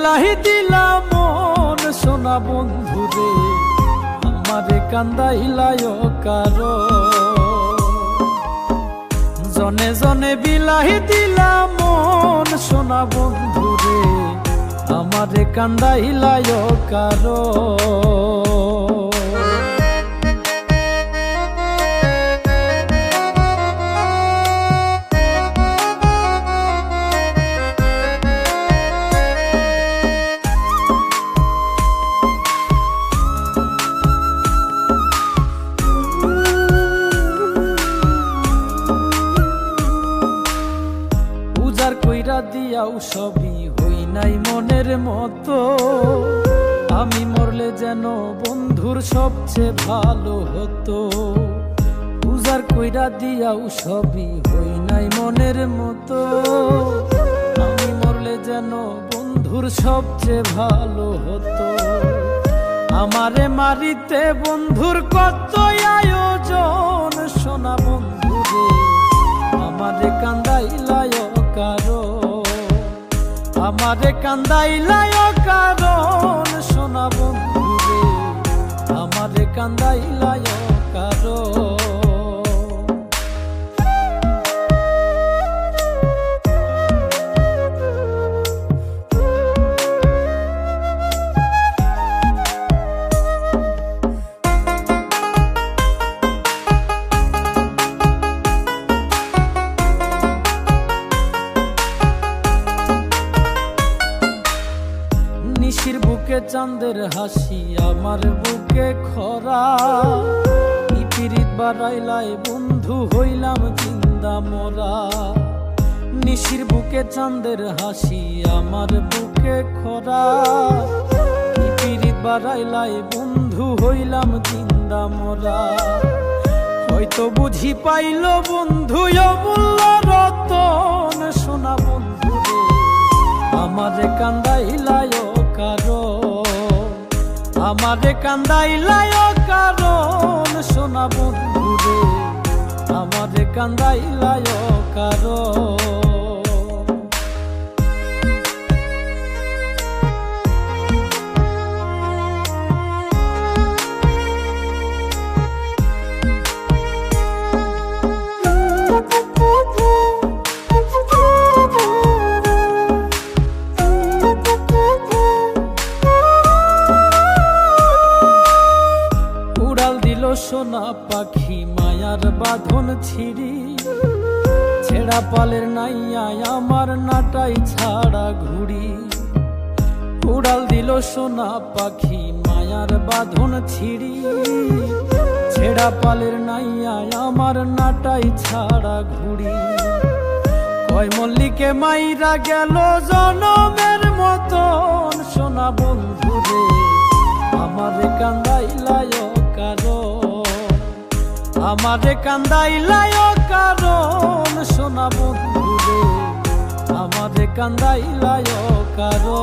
বিলাহি দিলাম মন সোনা বন্ধুরে, আমারে কান্দাইলায় কারো। জনে জনে বিলাহি দিলাম মন সোনা বন্ধুরে, আমারে কান্দাইলায় কারো। কইরা দিয়াও সবই হই নাই মনের মতো, আমি মরলে যেন বন্ধুর সবচেয়ে ভালো হতো। উজার কইরা দিয়াও সবই হই নাই মনের মতো, আমি মরলে যেন বন্ধুর সবচেয়ে ভালো হতো। আমারে মারিতে বন্ধুর কত আয়োজন সোনা বন্ধুরে, আমারে কান্দাইলায় কারো। আমারে কান্দাইলায় কারণ সোনা বন্ধুরে, আমারে কান্দাইলায় কারো। নিশির বুকে চাঁদের হাসি, আমার বুকে খরা। পিরিত বাড়াইলাই বন্ধু হইলাম জিন্দা মরা। নিশির বুকে চাঁদের হাসি, আমার বুকে খরা। পিরিত বাড়াইলাই বন্ধু হইলাম জিন্দা মরা। হয়তো বুঝি পাইল বন্ধু অমূল্য রতন সোনা বন্ধুরে, আমারে কান্দাইলায় কারো। আমারে কান্দাইলায় কারণ সোনা বন্ধুরে, আমারে কান্দাইলায় কারো। সোনা পাখি মায়ার বাঁধন ছিড়ি, ছেড়া পালের নাইয়ায় আমার নাটাই ছাড়া ঘুড়ি। উড়াল দিল সোনা পাখি মায়ার বাঁধন ছিড়ি, ছেড়া পালের নাইয়ায় আমার নাটাই ছাড়া ঘুড়ি। কয় মল্লিকে মাইরা গেল জনমের মতন সোনা বন্ধুরে, আমারে কান্দাইলায় কারো। আমারে কান্দাইলায় কারণ সোনা বন্ধুরে, আমারে কান্দাইলায় কারো।